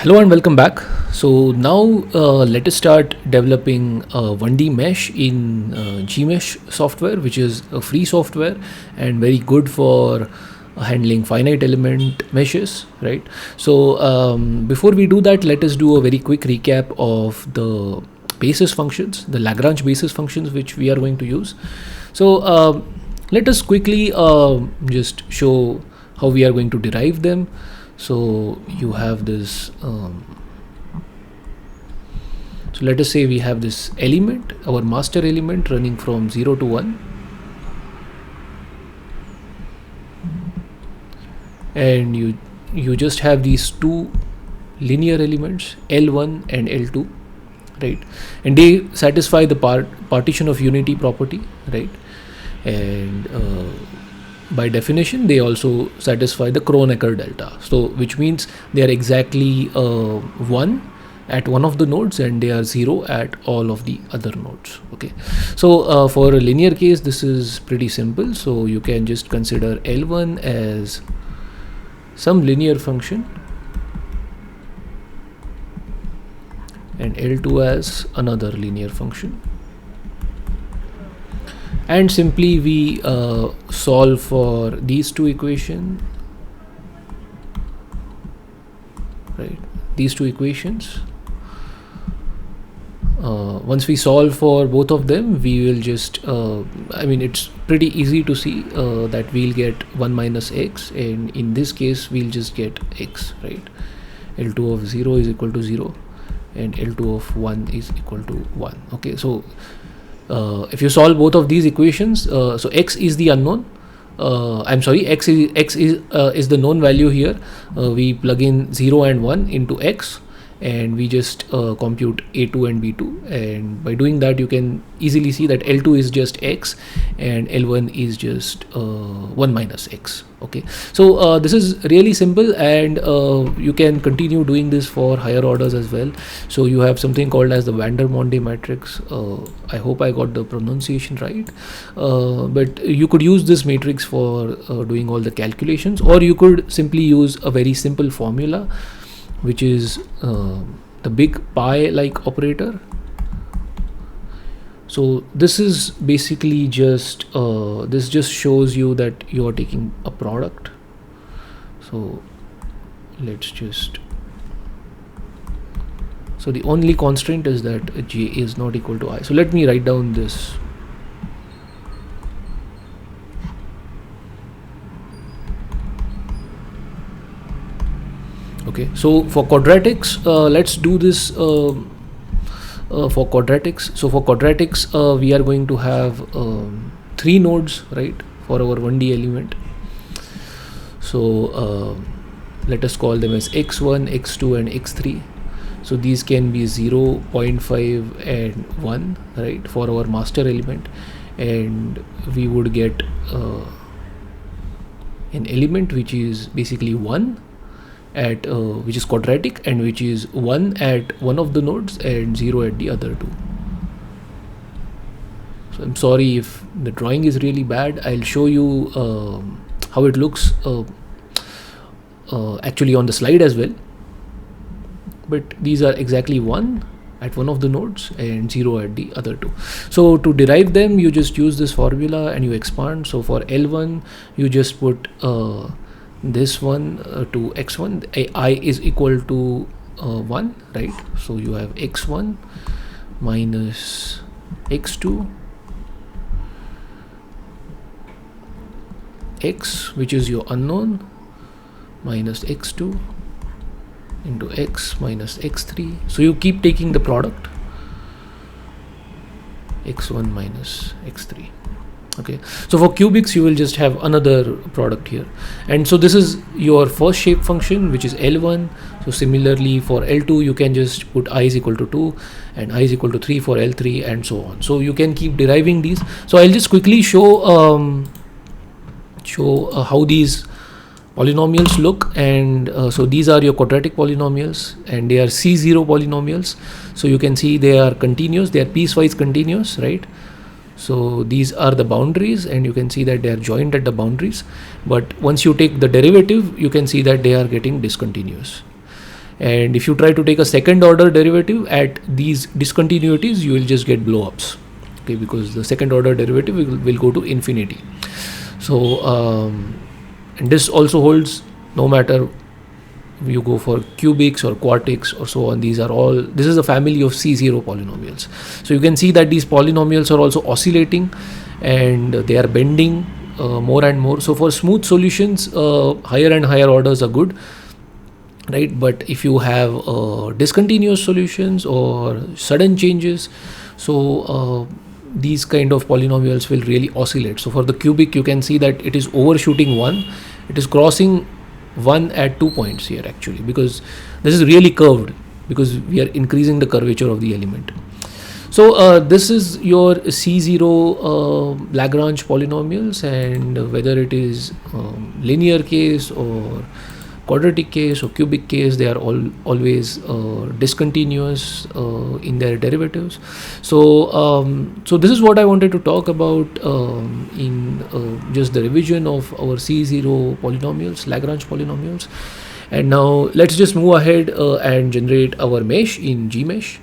Hello and welcome back. So now let us start developing a 1D mesh in Gmsh software, which is a free software and very good for handling finite element meshes, right? So before we do that, let us do a very quick recap of the basis functions, the Lagrange basis functions which we are going to use. So let us quickly just show how we are going to derive them. So you have this so let us say we have this element, our master element, running from 0 to 1, and you just have these two linear elements, L1 and L2, right? And they satisfy the partition of unity property, right? And by definition they also satisfy the Kronecker delta, so which means they are exactly 1 at one of the nodes and they are 0 at all of the other nodes. Okay, so for a linear case this is pretty simple. So you can just consider L1 as some linear function and L2 as another linear function, and simply we solve for these two equations, right? These two equations. Once we solve for both of them, we will just I mean, it's pretty easy to see that we'll get 1 minus x, and in this case we'll just get x, right? L2 of 0 is equal to 0 and L2 of 1 is equal to 1. Okay, so if you solve both of these equations, so x is the unknown, I'm sorry, x is the known value here. We plug in 0 and 1 into x and we just compute a2 and b2, and by doing that you can easily see that L2 is just x and L1 is just 1 minus x. Okay, so this is really simple, and you can continue doing this for higher orders as well. So you have something called as the Vandermonde matrix. I hope I got the pronunciation right, but you could use this matrix for doing all the calculations, or you could simply use a very simple formula, which is the big pi like operator. So this is basically just this just shows you that you are taking a product. So let's just, so the only constraint is that j is not equal to I. So let me write down this. Okay, so for quadratics, let's do this for quadratics. So for quadratics, we are going to have 3 nodes, right, for our 1D element. So let us call them as x1, x2 and x3. So these can be 0, 0.5 and 1, right, for our master element, and we would get an element which is basically 1 at which is quadratic, and which is 1 at one of the nodes and 0 at the other two. So I'm sorry if the drawing is really bad. I'll show you how it looks actually on the slide as well, but these are exactly 1 at one of the nodes and 0 at the other two. So to derive them, you just use this formula and you expand. So for L1 you just put this one to x1, I is equal to 1, right? So you have x1 minus x2, x, which is your unknown, minus x2 into x minus x3. So you keep taking the product, x1 minus x3. Okay, so for cubics you will just have another product here, and so this is your first shape function, which is L1. So similarly for L2 you can just put I is equal to 2 and I is equal to 3 for L3 and so on. So you can keep deriving these. So I'll just quickly show how these polynomials look, and so these are your quadratic polynomials and they are C0 polynomials. So you can see they are continuous, they are piecewise continuous, right? So these are the boundaries, and you can see that they are joined at the boundaries, but once you take the derivative you can see that they are getting discontinuous. And if you try to take a second order derivative at these discontinuities, you will just get blow-ups, okay, because the second order derivative will go to infinity. So and this also holds no matter you go for cubics or quartics or so on. This is a family of C0 polynomials. So you can see that these polynomials are also oscillating and they are bending more and more. So for smooth solutions, higher and higher orders are good, right? But if you have discontinuous solutions or sudden changes, so these kind of polynomials will really oscillate. So for the cubic, you can see that it is overshooting 1. It is crossing 1 at 2 points here actually, because this is really curved because we are increasing the curvature of the element. So this is your C0 Lagrange polynomials, and whether it is linear case or quadratic case or cubic case, they are always discontinuous in their derivatives. So this is what I wanted to talk about in just the revision of our C0 polynomials, Lagrange polynomials. And now let's just move ahead and generate our mesh in Gmsh.